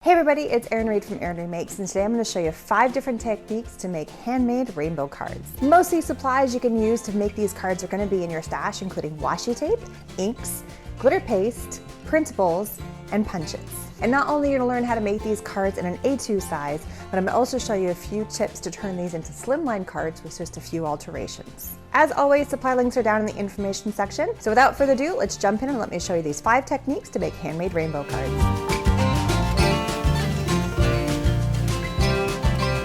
Hey everybody, it's Erin Reed from Erin Reed Makes, and today I'm going to show you 5 different techniques to make handmade rainbow cards. Most of these supplies you can use to make these cards are going to be in your stash, including washi tape, inks, glitter paste, printables, and punches. And not only are you going to learn how to make these cards in an A2 size, but I'm going to also show you a few tips to turn these into slimline cards with just a few alterations. As always, supply links are down in the information section. So without further ado, let's jump in and let me show you these 5 techniques to make handmade rainbow cards.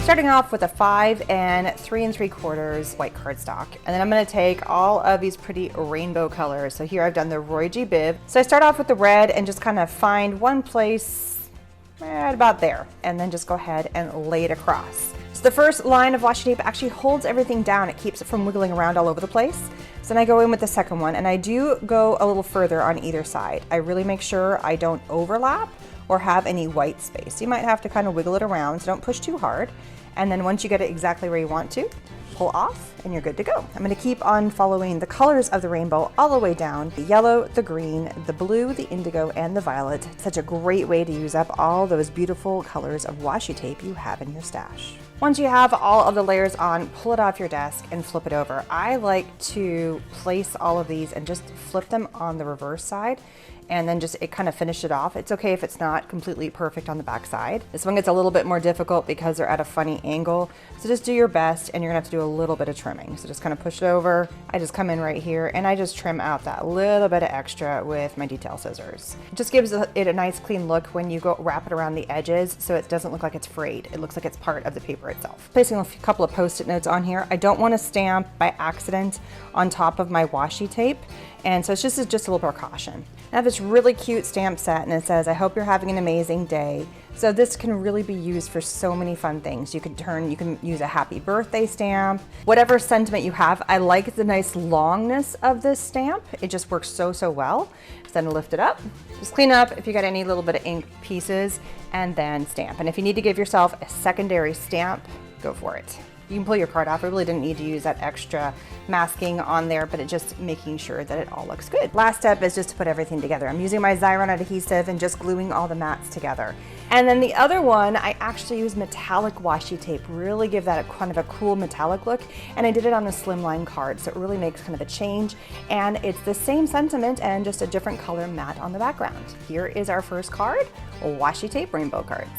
Starting off with a 5 3 3/4 white cardstock. And then I'm going to take all of these pretty rainbow colors. So here I've done the Roy G. Biv. So I start off with the red and just kind of find one place right about there. And then just go ahead and lay it across. So the first line of washi tape actually holds everything down. It keeps it from wiggling around all over the place. So then I go in with the second one, and I do go a little further on either side. I really make sure I don't overlap or have any white space. You might have to kind of wiggle it around, so don't push too hard. And then once you get it exactly where you want to, pull off and you're good to go. I'm going to keep on following the colors of the rainbow all the way down. The yellow, the green, the blue, the indigo, and the violet. Such a great way to use up all those beautiful colors of washi tape you have in your stash. Once you have all of the layers on, pull it off your desk and flip it over. I like to place all of these and just flip them on the reverse side, and then just kind of finish it off. It's okay if it's not completely perfect on the back side. This one gets a little bit more difficult because they're at a funny angle. So just do your best, and you're gonna have to do a little bit of trimming. So just kind of push it over. I just come in right here and I just trim out that little bit of extra with my detail scissors. It just gives it a nice clean look when you go wrap it around the edges, so it doesn't look like it's frayed. It looks like it's part of the paper itself. Placing a couple of Post-it notes on here. I don't want to stamp by accident on top of my washi tape, and so it's just a little precaution. I have this really cute stamp set, and it says, "I hope you're having an amazing day." So this can really be used for so many fun things. You can use a happy birthday stamp, whatever sentiment you have. I like the nice longness of this stamp. It just works so well. So then lift it up, just clean up if you got any little bit of ink pieces, and then stamp. And if you need to give yourself a secondary stamp, go for it. You can pull your card off. I really didn't need to use that extra masking on there, but it's just making sure that it all looks good. Last step is just to put everything together. I'm using my Xyron adhesive and just gluing all the mats together. And then the other one, I actually use metallic washi tape, really give that kind of a cool metallic look. And I did it on a slimline card, so it really makes kind of a change. And it's the same sentiment and just a different color mat on the background. Here is our first card, washi tape rainbow cards.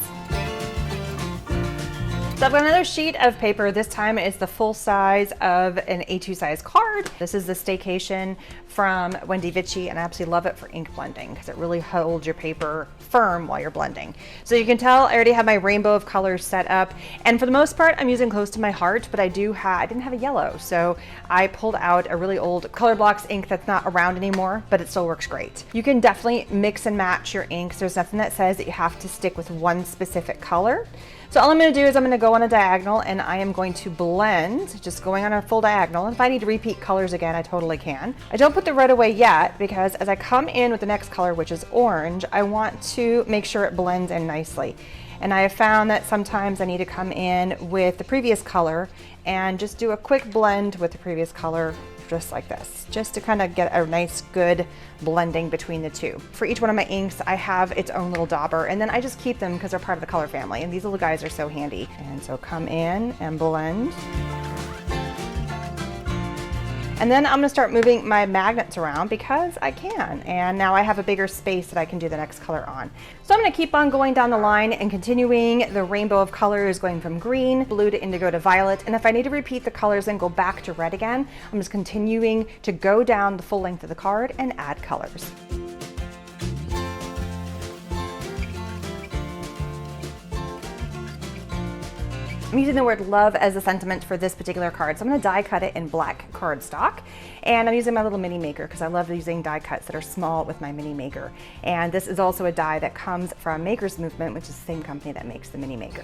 So I've got another sheet of paper. This time it's the full size of an A2 size card. This is the Staycation from Wendy Vici, and I absolutely love it for ink blending because it really holds your paper firm while you're blending. So you can tell I already have my rainbow of colors set up, and for the most part I'm using close to my heart, but I didn't have a yellow, so I pulled out a really old Color Blocks ink that's not around anymore, but it still works great. You can definitely mix and match your inks. There's nothing that says that you have to stick with one specific color. So all I'm going to do is I'm going to go on a diagonal, and I am going to blend, just going on a full diagonal. If I need to repeat colors again, I totally can. I don't put the red away yet because as I come in with the next color, which is orange, I want to make sure it blends in nicely. And I have found that sometimes I need to come in with the previous color and just do a quick blend with the previous color, just like this, just to kind of get a nice good blending between the two. For each one of my inks, I have its own little dauber, and then I just keep them because they're part of the color family, and these little guys are so handy. And so come in and blend. And then I'm gonna start moving my magnets around because I can. And now I have a bigger space that I can do the next color on. So I'm gonna keep on going down the line and continuing the rainbow of colors, going from green, blue to indigo to violet. And if I need to repeat the colors and go back to red again, I'm just continuing to go down the full length of the card and add colors. I'm using the word love as a sentiment for this particular card, so I'm going to die cut it in black cardstock. And I'm using my little mini maker because I love using die cuts that are small with my mini maker. And this is also a die that comes from Maker's Movement, which is the same company that makes the mini maker.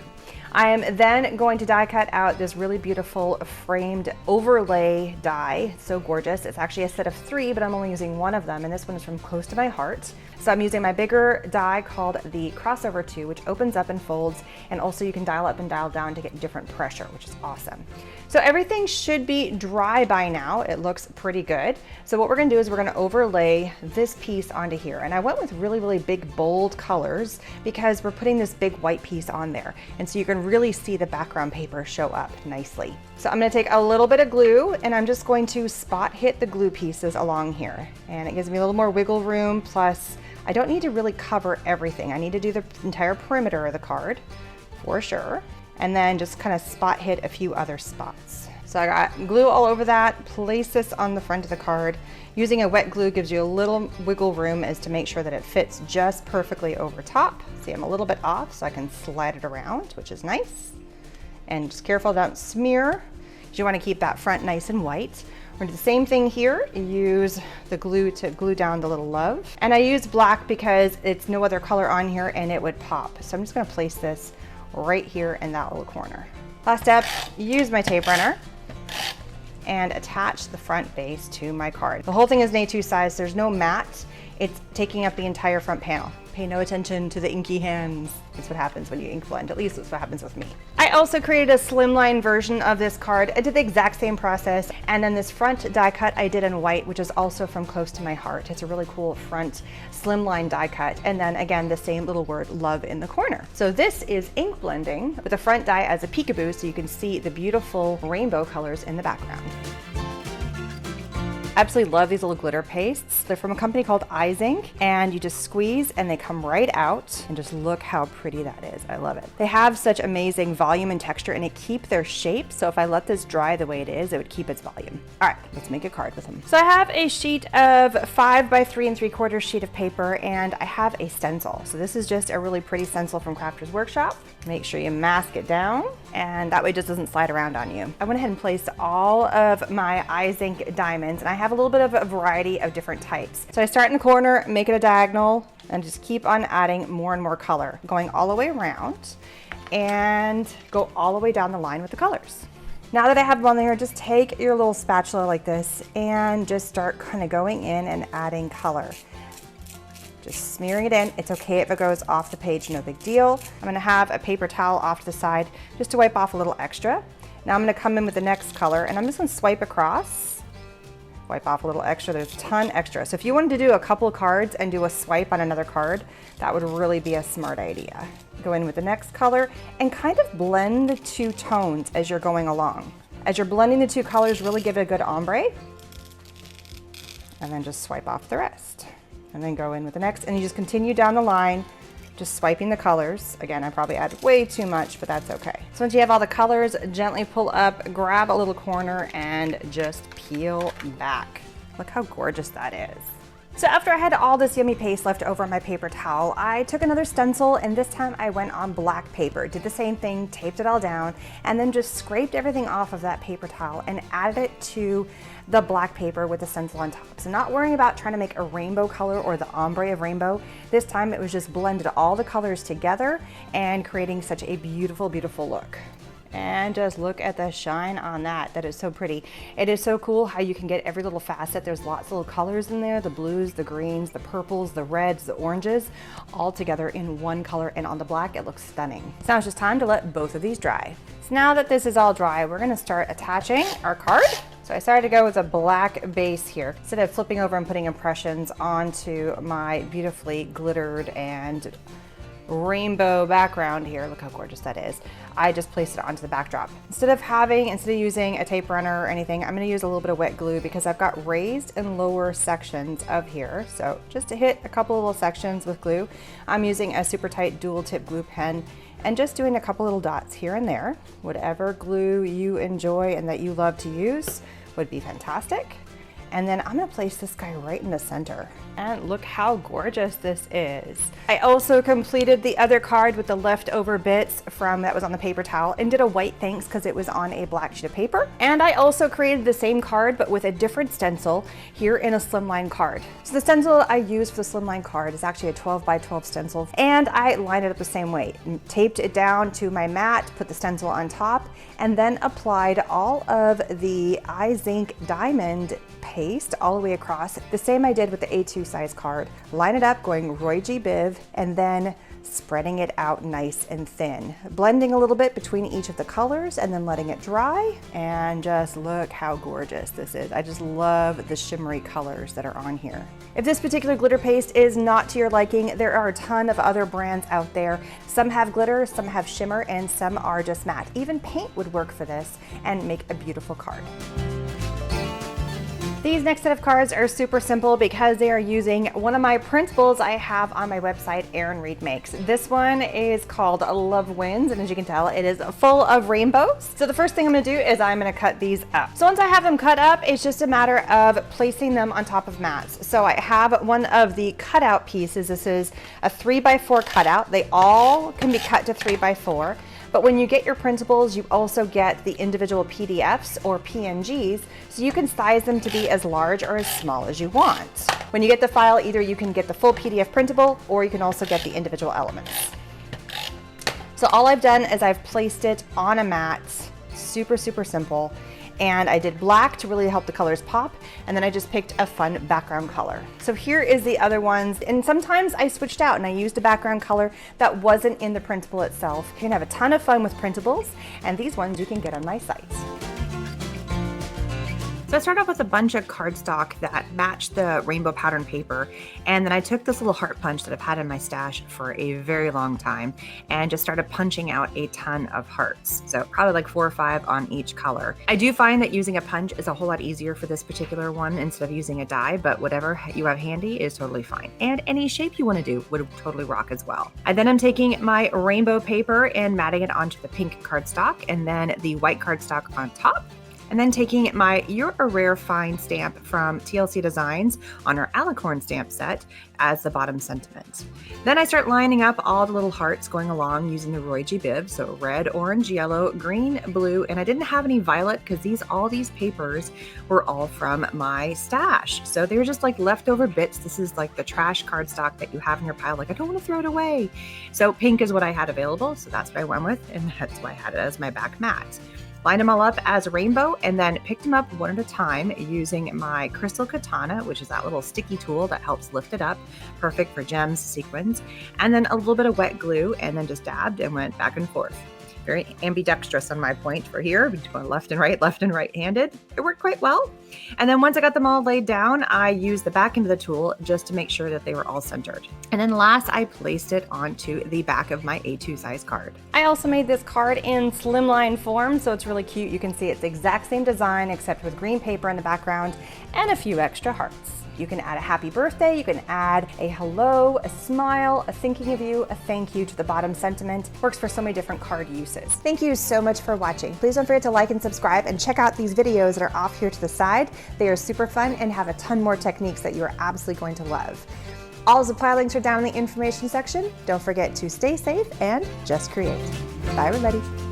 I am then going to die cut out this really beautiful framed overlay die. It's so gorgeous. It's actually a set of 3, but I'm only using one of them, and this one is from Close to My Heart. So I'm using my bigger die called the Crossover 2, which opens up and folds, and also you can dial up and dial down to get different pressure, which is awesome. So everything should be dry by now. It looks pretty good. So what we're gonna do is we're gonna overlay this piece onto here. And I went with really, really big, bold colors because we're putting this big white piece on there. And so you can really see the background paper show up nicely. So I'm gonna take a little bit of glue and I'm just going to spot hit the glue pieces along here. And it gives me a little more wiggle room, plus I don't need to really cover everything. I need to do the entire perimeter of the card for sure. And then just kind of spot hit a few other spots. So I got glue all over that, place this on the front of the card. Using a wet glue gives you a little wiggle room as to make sure that it fits just perfectly over top. See, I'm a little bit off so I can slide it around, which is nice. And just careful don't smear. You want to keep that front nice and white. We're gonna do the same thing here. Use the glue to glue down the little love. And I use black because it's no other color on here and it would pop. So I'm just gonna place this right here in that little corner. Last step, use my tape runner and attach the front base to my card. The whole thing is an A2 size, there's no mat. It's taking up the entire front panel. Pay no attention to the inky hands. That's what happens when you ink blend. At least that's what happens with me. I also created a slimline version of this card. I did the exact same process. And then this front die cut I did in white, which is also from Close to My Heart. It's a really cool front slimline die cut. And then again, the same little word love in the corner. So this is ink blending with the front die as a peekaboo so you can see the beautiful rainbow colors in the background. Absolutely love these little glitter pastes. They're from a company called Eyes Ink, and you just squeeze and they come right out, and just look how pretty that is. I love it. They have such amazing volume and texture, and they keep their shape. So if I let this dry the way it is, it would keep its volume. All right, let's make a card with them. So I have a sheet of 5 by 3 3/4 sheet of paper, and I have a stencil. So this is just a really pretty stencil from Crafters Workshop. Make sure you mask it down, and that way it just doesn't slide around on you. I went ahead and placed all of my Eyes Ink diamonds, and I have a little bit of a variety of different types. So I start in the corner, make it a diagonal, and just keep on adding more and more color, going all the way around, and go all the way down the line with the colors. Now that I have them on there, just take your little spatula like this and just start kind of going in and adding color. Just smearing it in. It's okay if it goes off the page, no big deal. I'm gonna have a paper towel off to the side just to wipe off a little extra. Now I'm gonna come in with the next color, and I'm just gonna swipe across, wipe off a little extra. There's a ton extra. So if you wanted to do a couple cards and do a swipe on another card, that would really be a smart idea. Go in with the next color and kind of blend the two tones as you're going along. As you're blending the two colors, really give it a good ombre, and then just swipe off the rest. And then go in with the next, and you just continue down the line, just swiping the colors. Again, I probably add way too much, but that's okay. So once you have all the colors, gently pull up, grab a little corner, and just peel back. Look how gorgeous that is. So after I had all this yummy paste left over on my paper towel, I took another stencil, and this time I went on black paper. Did the same thing, taped it all down, and then just scraped everything off of that paper towel and added it to the black paper with the stencil on top. So not worrying about trying to make a rainbow color or the ombre of rainbow. This time it was just blended all the colors together and creating such a beautiful, beautiful look. And just look at the shine on that. That is so pretty. It is so cool how you can get every little facet. There's lots of little colors in there, the blues, the greens, the purples, the reds, the oranges, all together in one color, and on the black, it looks stunning. So now it's just time to let both of these dry. So now that this is all dry, we're gonna start attaching our card. So I started to go with a black base here. Instead of flipping over and putting impressions onto my beautifully glittered and rainbow background here, look how gorgeous that is, I just placed it onto the backdrop. Instead of using a tape runner or anything, I'm gonna use a little bit of wet glue because I've got raised and lower sections of here. So just to hit a couple little sections with glue, I'm using a super tight dual tip glue pen and just doing a couple little dots here and there. Whatever glue you enjoy and that you love to use would be fantastic. And then I'm gonna place this guy right in the center. And look how gorgeous this is. I also completed the other card with the leftover bits from that was on the paper towel and did a white thanks because it was on a black sheet of paper. And I also created the same card but with a different stencil here in a slimline card. So the stencil I used for the slimline card is actually a 12 by 12 stencil, and I lined it up the same way. Taped it down to my mat, put the stencil on top, and then applied all of the Eyes Ink diamond paste all the way across, the same I did with the A2 size card, line it up going Roy G. Biv, and then spreading it out nice and thin, blending a little bit between each of the colors and then letting it dry. And just look how gorgeous this is. I just love the shimmery colors that are on here. If this particular glitter paste is not to your liking, there are a ton of other brands out there. Some have glitter, some have shimmer, and some are just matte. Even paint would work for this and make a beautiful card. These next set of cards are super simple because they are using one of my printables I have on my website, Erin Reed Makes. This one is called Love Wins, and as you can tell, it is full of rainbows. So the first thing I'm gonna do is I'm gonna cut these up. So once I have them cut up, it's just a matter of placing them on top of mats. So I have one of the cutout pieces. This is a 3x4 cutout. They all can be cut to 3x4. But when you get your printables, you also get the individual PDFs or PNGs, so you can size them to be as large or as small as you want. When you get the file, either you can get the full PDF printable, or you can also get the individual elements. So all I've done is I've placed it on a mat, super, super simple. And I did black to really help the colors pop, and then I just picked a fun background color. So here is the other ones, and sometimes I switched out and I used a background color that wasn't in the printable itself. You can have a ton of fun with printables, and these ones you can get on my site. So I started off with a bunch of cardstock that matched the rainbow pattern paper, and then I took this little heart punch that I've had in my stash for a very long time and just started punching out a ton of hearts. So probably like 4 or 5 on each color. I do find that using a punch is a whole lot easier for this particular one instead of using a die, but whatever you have handy is totally fine. And any shape you want to do would totally rock as well. I then am taking my rainbow paper and matting it onto the pink cardstock and then the white cardstock on top. And then taking my You're a Rare Find stamp from TLC Designs on our Alicorn stamp set as the bottom sentiment. Then I start lining up all the little hearts going along using the Roy G. Biv, so red, orange, yellow, green, blue, and I didn't have any violet because all these papers were all from my stash. So they were just like leftover bits. This is like the trash cardstock that you have in your pile, like I don't want to throw it away. So pink is what I had available, so that's what I went with, and that's why I had it as my back mat. Lined them all up as a rainbow and then picked them up one at a time using my crystal katana, which is that little sticky tool that helps lift it up, perfect for gems, sequins, and then a little bit of wet glue, and then just dabbed and went back and forth. Very ambidextrous on my point for here, going left and right handed. It worked quite well. And then once I got them all laid down, I used the back end of the tool just to make sure that they were all centered. And then last, I placed it onto the back of my A2 size card. I also made this card in slimline form, so it's really cute. You can see it's the exact same design except with green paper in the background and a few extra hearts. You can add a happy birthday, you can add a hello, a smile, a thinking of you, a thank you to the bottom sentiment. Works for so many different card uses. Thank you so much for watching. Please don't forget to like and subscribe and check out these videos that are off here to the side. They are super fun and have a ton more techniques that you are absolutely going to love. All of the supply links are down in the information section. Don't forget to stay safe and just create. Bye everybody.